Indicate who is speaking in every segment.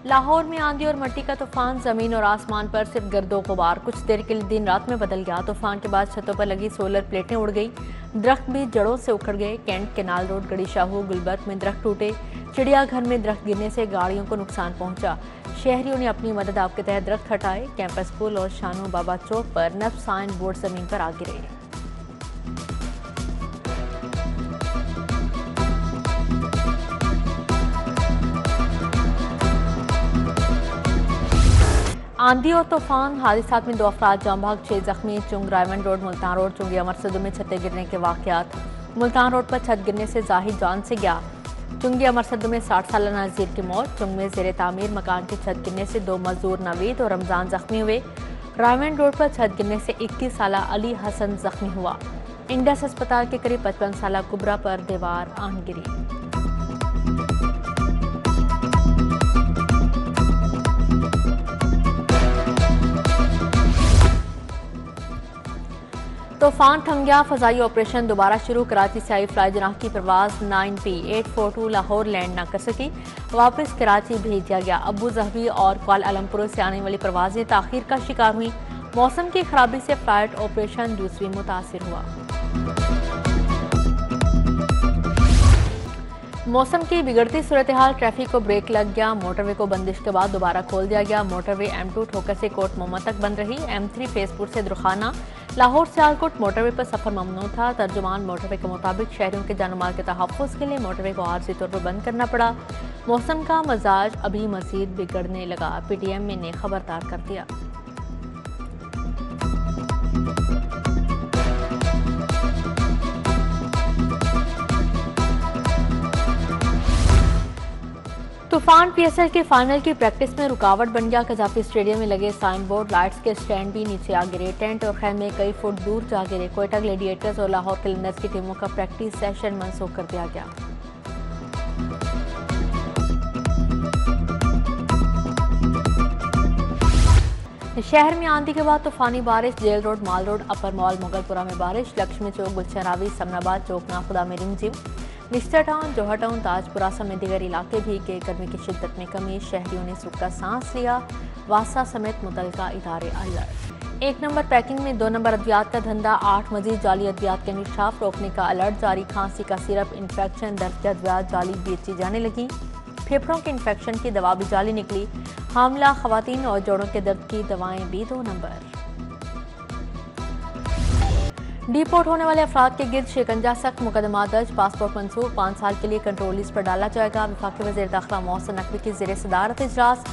Speaker 1: लाहौर में आंधी और मिट्टी का तूफान, जमीन और आसमान पर सिर्फ गर्दो गुबार। कुछ देर के लिए दिन रात में बदल गया। तूफान के बाद छतों पर लगी सोलर प्लेटें उड़ गई, दरख्त भी जड़ों से उखड़ गए। कैंट, केनाल रोड, गड़ी शाहू, गुलबर्ग में दरख्त टूटे। चिड़ियाघर में दरख्त गिरने से गाड़ियों को नुकसान पहुंचा। शहरियों ने अपनी मदद आप के तहत दरख्त हटाए। कैंपस स्कूल और शानो बाबा चौक पर नफ साइन बोर्ड जमीन पर आ गिरे। आंधी और तूफान, हादसात में 2 अफराद जाम बहक, 6 जख्मी। चुंग, रायमंड रोड, मुल्तान रोड, चुंगी अमरसदों में छतें गिरने के वाकयात। मुल्तान रोड पर छत गिरने से जाहिद जान से गया। चुंगी अमरसदों में 60 साल नज़ीर की मौत। चुंग में ज़ेरे तामीर मकान की छत गिरने से 2 मजदूर नवीद और रमजान जख्मी हुए। रायमंड रोड पर छत गिरने से 21 साल अली हसन जख्मी हुआ। इंडस अस्पताल के करीब 55 साल कुबरा पर दीवार आन गिरी। तूफान थम गया, फजाई ऑपरेशन दोबारा शुरू। कराची से आई फ्लाई जनाह की परवाज 9P842 लाहौर लैंड न कर सकी, वापस कराची भेज दिया गया। अबू जहबी और कुआलालंपुर से आने वाली परवाजें ताखीर का शिकार हुई। मौसम की खराबी से फ्लाइट ऑपरेशन दूसरी मुतासिर हुआ। मौसम की बिगड़ती सूरत हाल, ट्रैफिक को ब्रेक लग गया। मोटरवे को बंदिश के बाद दोबारा खोल दिया गया। मोटरवे M2 ठोकर से कोट मोहम्मद तक बंद रही। M3 फेसपुर से दुरखाना, लाहौर सियालकोट मोटरवे पर सफर ममनू था। तर्जुमान मोटरवे के मुताबिक शहरियों के जानमाल के तहफ़्फ़ुज़ के लिए मोटरवे को आर्जी तौर पर बंद करना पड़ा। मौसम का मजाज अभी मजीद बिगड़ने लगा, PTM ने खबरदार कर दिया। तूफान PSL के फाइनल की प्रैक्टिस में रुकावट बन गया। कजाफी स्टेडियम में लगे साइन बोर्ड, लाइट्स के स्टैंड भी नीचे आ गिरे। टेंट और खैमे कई फुट दूर जा गिरे। कोयटा ग्लैडिएटर्स और लाहौर कैलेंडर्स की टीमों का प्रैक्टिस सेशन मनसूख कर दिया गया। शहर में आंधी के बाद तूफानी बारिश। जेल रोड, माल रोड, अपर मॉल, मुगलपुरा में बारिश। लक्ष्मी चौक, गुलशरावी, समनाबाद, चौकना खुदा में रिमझिम। मिस्टर टाउन, जोहर टाउन, ताजपुरा समेत दीगर इलाके भी के गर्मी की शिद्दत में कमी। शहरियों ने सुख का सांस लिया। वासा समेत मुतलका इदारे अलर्ट। 1 नंबर पैकिंग में 2 नंबर अद्वियात का धंधा। 8 मजीद जाली अद्वियात के इंकशाफ, रोकने का अलर्ट जारी। खांसी का सिरप, इन्फेक्शन, दर्द की अद्वियात जाली बेची जाने लगी। फेफड़ों के इन्फेक्शन की दवा भी जाली निकली। हामला खवातीन और जोड़ों के दर्द की दवाएं भी 2 नंबर। डिपोर्ट होने वाले अफराद के गिर्द शिकंजा, सख्त मुकदमा दर्ज। पासपोर्ट मंसूख, 5 साल के लिए कंट्रोल लिस्ट पर डाला जाएगा। वफाकी वज़ीर दाखिला मोहसिन नकवी की ज़ेर सदारत इजलास।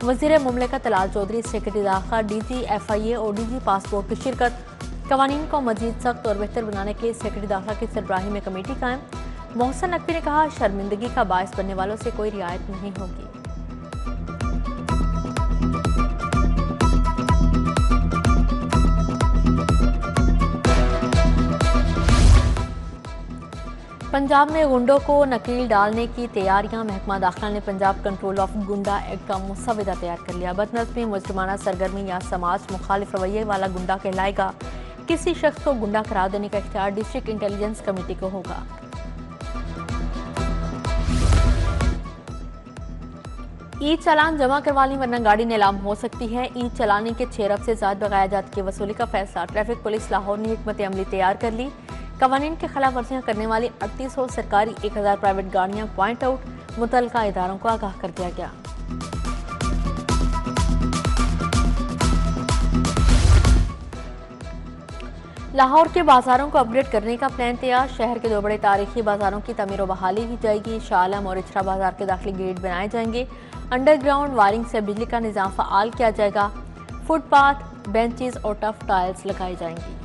Speaker 1: वज़ीर मुमलिकत तलाल चौधरी, सेक्रेटरी दाखिला, DG FIA और DG पासपोर्ट की शिरकत। कवानीन को मजीद सख्त और बेहतर बनाने के लिए सेक्रेटरी दाखिला की सरबराही में कमेटी कायम। मोहसिन नकवी ने कहा, शर्मिंदगी का बायस बनने वालों से कोई रियायत नहीं होगी। पंजाब में गुंडों को नकील डालने की तैयारियां। महकमा दाखिला ने पंजाब कंट्रोल ऑफ गुंडा एक्ट का मुसविदा तैयार कर लिया। बदनज़मी, मुजरिमाना सरगर्मी या समाज मुखालिफ रवैये वाला गुंडा कहलाएगा। किसी शख्स को गुंडा करार देने का इख्तियार डिस्ट्रिक्ट इंटेलिजेंस कमेटी को होगा। ई चालान जमा करवा ली वरना गाड़ी नीलाम हो सकती है। ई चलाने के 6 अरब से ज्यादा बकाया जात की वसूली का फैसला। ट्रैफिक पुलिस लाहौर ने हिकमत अमली तैयार कर ली। कवानीन के खिलाफ वर्जियां करने वाली 3800 सरकारी 1000 प्राइवेट गाड़ियां पॉइंट आउट। मुतलका इदारों को आगाह कर दिया गया। लाहौर के बाजारों को अपग्रेड करने का प्लान तैयार। शहर के 2 बड़े तारीखी बाजारों की तमीर व बहाली की जाएगी। शाह आलम और इचरा बाजार के दाखिली गेट बनाए जाएंगे। अंडरग्राउंड वायरिंग से बिजली का निजाम फ़ाल किया जाएगा। फुटपाथ, बेंचेस और टफ टाइल्स लगाई जाएंगी।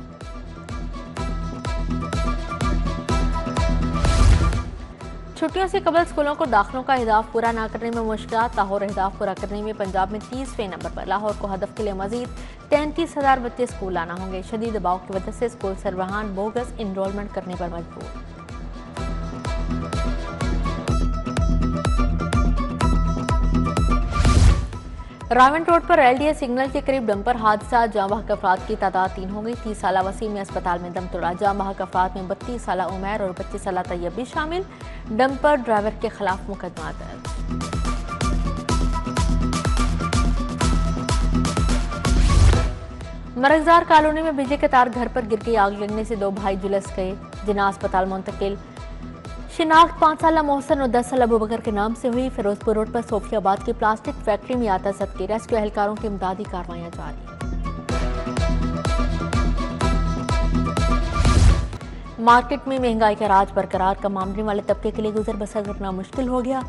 Speaker 1: छुट्टियों से कबल स्कूलों को दाखिलों का अहदाफ पूरा न करने में मुश्किलात। लाहौर अहदाफ पूरा करने में पंजाब में 30वें नंबर पर। लाहौर को हदफ के लिए मजीद 33,000 बच्चे स्कूल आना होंगे। शदीद दबाव की वजह से स्कूल सरबराहान बोगस इनरोलमेंट करने पर मजबूर। रावंड रोड पर LDA सिग्नल के करीब डंपर हादसा। जाँ बहक अफराद की तादाद 3 हो गई। 30 साल वसीम में अस्पताल में दम तोड़ा। जाँ बहक अफराद में 32 साल उमैर और 25 साल तैयब भी शामिल। डंपर ड्राइवर के खिलाफ मुकदमा दर्ज। मरगजार कॉलोनी में बिजली के तार घर पर गिर गई, आग लगने से 2 भाई झुलस गए, जिन्हें अस्पताल मुंतकिल। शिनाख्त 5 साल मोहसन और 10 साल अबू बकर के नाम से हुई। फिरोजपुर रोड पर सोफियाबाद की प्लास्टिक फैक्ट्री में आता सदके रेस्क्यू एहलकारों की इमदादी कार्रवाइयां जारी। मार्केट में महंगाई का राज बरकरार, कम आमदनी वाले तबके के लिए गुजर बसर करना मुश्किल हो गया।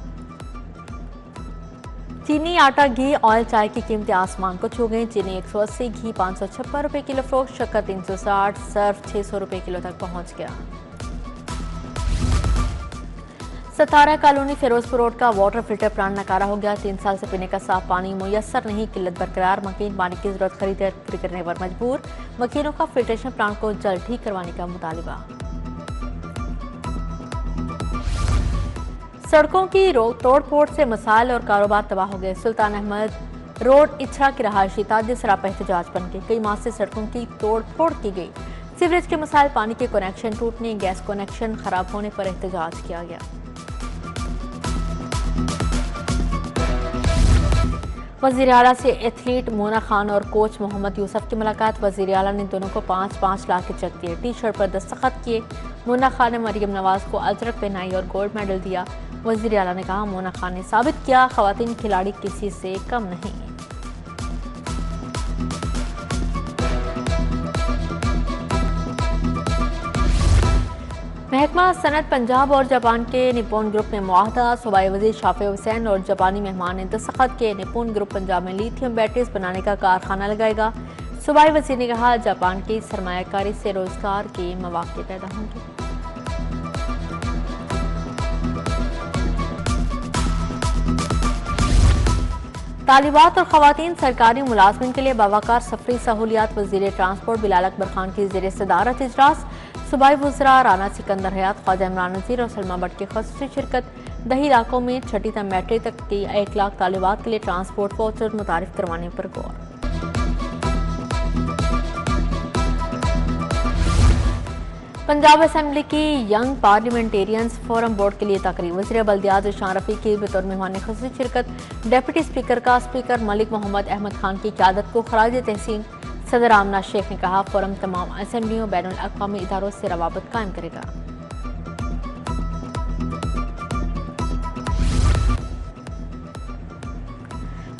Speaker 1: चीनी, आटा, घी, ऑयल, चाय की कीमतें आसमान को छू गई। चीनी 180, घी 556 रुपए किलो फरोख्त, शक्कर 360, सर्फ 600 रुपए किलो तक पहुंच गया। सतारा कॉलोनी फिरोजपुर रोड का वाटर फिल्टर प्लांट नकारा हो गया। 3 साल से पीने का साफ पानी मुयस्सर नहीं, किल्लत बरकरार। मकीन पानी की जरूरत खरीदकर पूरी करने पर मजबूर। मकीनों का फिल्ट्रेशन प्लांट को जल्द ठीक करवाने का मुतालिबा। सड़कों की तोड़ फोड़ से मसाइल और कारोबार तबाह हो गए। सुल्तान अहमद रोड इछरा के रहायशी ताजिर सरापा एहतजाज बन गए। कई माह से सड़कों की तोड़ फोड़ की गई। सीवरेज के मसाइल, पानी के कनेक्शन टूटने, गैस कनेक्शन खराब होने पर एहतजाज किया गया। वज़ीर आला से एथलीट मोना खान और कोच मोहम्मद यूसुफ की मुलाकात। वज़ीर आला ने दोनों को 5-5 लाख के चेक दिए, टी शर्ट पर दस्तखत किए। मोना खान ने मरियम नवाज को अजरक पहनाई और गोल्ड मेडल दिया। वज़ीर आला ने कहा, मोना खान ने साबित किया ख़वातीन खिलाड़ी किसी से कम नहीं। महकमा सनत पंजाब और जापान के निप्पॉन ग्रुप में मुआहदा। सूबाई वज़ीर शाफी हुसैन और जापानी मेहमान ने दस्तखत किए। निप्पॉन ग्रुप पंजाब में लिथियम बैटरीज बनाने का कारखाना लगाएगा। सूबाई वज़ीर ने कहा, जापान की सरमायाकारी से रोजगार के मौके पैदा होंगे। तालिबात और ख़वातीन सरकारी मुलाजमिन के लिए बावकार सफरी सहूलियात। वज़ीर ट्रांसपोर्ट बिलाल अकबर खान की ज़ेर सदारत इजलास। सूबाई वज़रा राना सिकंदर हयात, ख्वाजा इमरान नज़ीर और सलमा भट्ट की ख़ुसूसी शिरकत। दही इलाकों में छठी तक मैट्रिक तक की 1 लाख तालिबात के लिए ट्रांसपोर्ट वाउचर मुतारिफ करवाने पर गौर। पंजाब असेंबली की यंग पार्लियामेंटेरियंस फोरम बोर्ड के लिए तकरीब। वज़ीर बल्दियात ईशान रफ़ी की बतौर मेहमान ख़ुसूसी शिरकत। डिप्टी स्पीकर का स्पीकर मलिक मोहम्मद अहमद खान की क़यादत को खराज तहसीन। सदर आमना शेख ने कहा, फोरम तमाम असेंबलियों बैनुल अक़वामी इदारों से रवाबत कायम करेगा।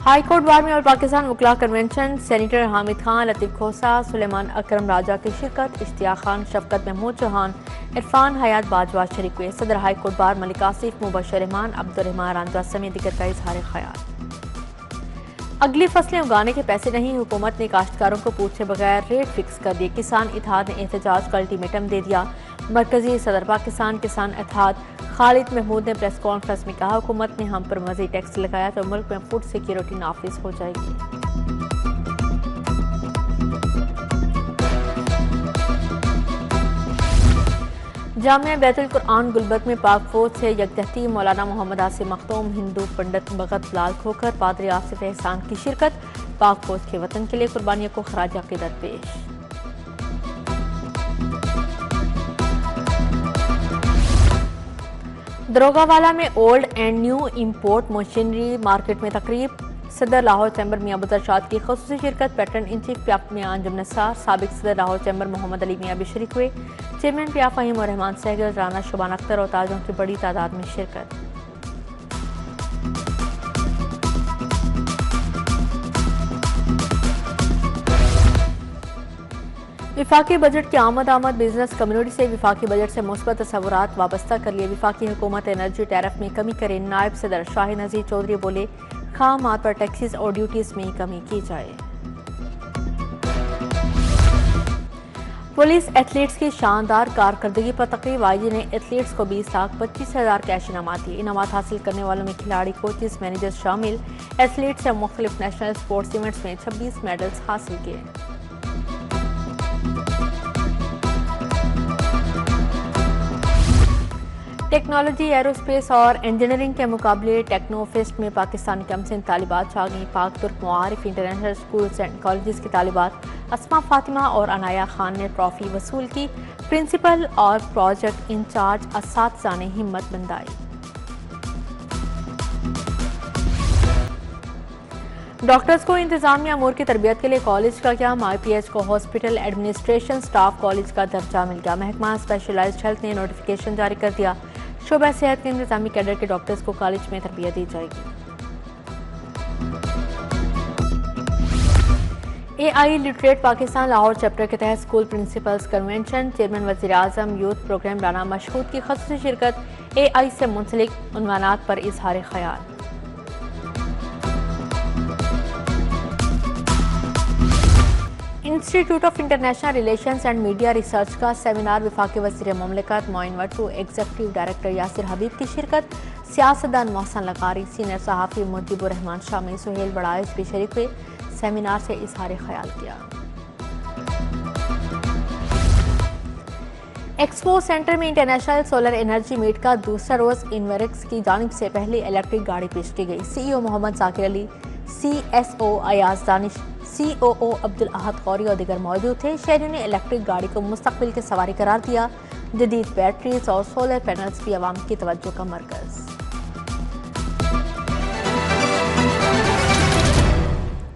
Speaker 1: हाई कोर्ट बार में और पाकिस्तान वकला कन्वेंशन। सेनेटर हामिद खान, लतीफ़ खोसा, सुलेमान अकरम राजा की शिरकत। इश्तियाक खान, शफकत महमूद चौहान, इरफान हयात बाजवा शरीक हुए। सदर high court bar Malik Asif, Mubashar Rahman, Abdurrahman Ranjha समेत दिगर का इजहार ख्याल। अगली फसलें उगाने के पैसे नहीं, हुकूमत ने काश्तकारों को पूछे बगैर रेट फिक्स कर दिए। किसान इत्तेहाद ने एहतजाज का अल्टीमेटम दे दिया। मरकजी सदर पाकिस्तान किसान इत्तेहाद खालिद महमूद ने प्रेस कॉन्फ्रेंस में कहा, हुकूमत ने हम पर मज़ीद टैक्स लगाया तो मुल्क में फूड सिक्योरिटी नाफिज हो जाएगी। जामिया बैतुल कुरआन गुलबर्ग में पाक फौज से यकजहती। मौलाना मोहम्मद आसिम मखदूम, हिंदू पंडित भगत लाल खोखर, पादरी आसिफ एहसान की शिरकत। पाक फौज के वतन के लिए कुर्बानियों को खराज अकीदत पेश। दरोगावाला में old and new import machinery market में तकरीब। सदर लाहौर चैम्बर मियां अब्दुल रशाद की ख़ुसूसी शिरकत। पैटर्न इन चीफ पियाफ मियां अंजुम नसार, साबिक सदर लाहौर चैम्बर मोहम्मद अली मियां भी शरीक हुए। चेयरमैन पियाफ फ़हीम और रहमान सहगल, राना शुबान अख्तर और ताजों की बड़ी तादाद में शिरकत। विफाकी बजट की आमद बिजनेस कम्युनिटी से विफाकी बजट से मुस्बत तसव्वुरात वाबस्ता कर लिए। विफाकी हुकूमत एनर्जी टैरिफ में कमी करे। नायब सदर शाहिद नज़ीर चौधरी बोले, खाम माल पर टैक्सेस और ड्यूटीज में कमी की जाए। पुलिस एथलीट्स की शानदार कारकर्दगी पर तकरीब। आईजी ने एथलीट्स को 20,25,000 कैश इनामात दिए। इनामात हासिल करने वालों में खिलाड़ी, कोचेस, मैनेजर्स शामिल। एथलीट्स ने मुख्तलिफ नेशनल स्पोर्ट्स इवेंट्स में 26 मेडल्स हासिल किए। टेक्नोलॉजी, एरोस्पेस और इंजीनियरिंग के मुकाबले टेक्नोफेस्ट में पाकिस्तानी कम सिन तालिबात छा गई। पाक तुर्क Muarif international schools and colleges की तालिबात अस्मा फातिमा और अनाया खान ने ट्रॉफी वसूल की। प्रिंसिपल और प्रोजेक्ट इंचार्ज असातिज़ा ने हिम्मत बंधाई। डॉक्टर्स को इंतजामिया अमूर की तरबियत के लिए कॉलेज का क्या, IPH को हॉस्पिटल एडमिनिस्ट्रेशन स्टाफ कॉलेज का दर्जा मिल गया। महकमा स्पेशलाइज्ड हेल्थ ने नोटिफिकेशन जारी कर दिया। शोबा सेहत के इंतजामी कैडर के डॉक्टर्स को कॉलेज में तरबियत दी जाएगी। AI literate Pakistan Lahore chapter के तहत स्कूल प्रिंसिपल्स कन्वेंशन चेयरमैन वज़ीर आज़म यूथ प्रोग्राम राना मशहूद की ख़ुसूसी शिरकत। AI से मुंसलिक उन्वानात पर इजहार ख्याल। Institute of international relations and media research का सेमिनार वफाकी वज़ीर मुमलिकत मोइन वट्टू, एग्जीक्यूटिव डायरेक्टर यासिर हबीब की शिरकत। सियासतदान मोहसन लकारी, सीनियर सहाफ़ी मुजीबुर रहमान शामी, सुहेल बड़ाइश भी शरीक हुए। सेमिनार से इजहार ख्याल किया। एक्सपो सेंटर में इंटरनेशनल सोलर एनर्जी मीट का दूसरा रोज इनवेरिक्स की जानिब से पहली इलेक्ट्रिक गाड़ी पेश की गई। CEO Mohammad Zakir Ali, CSO Ayaz Danish, COO Abdul अहद कौरी और दीगर मौजूद थे। शहरियों ने इलेक्ट्रिक गाड़ी को मुस्तकबिल की सवारी करार दिया। जदीद बैटरीज और सोलर पैनल्स भी आवाम की तवज्जो का मरकज।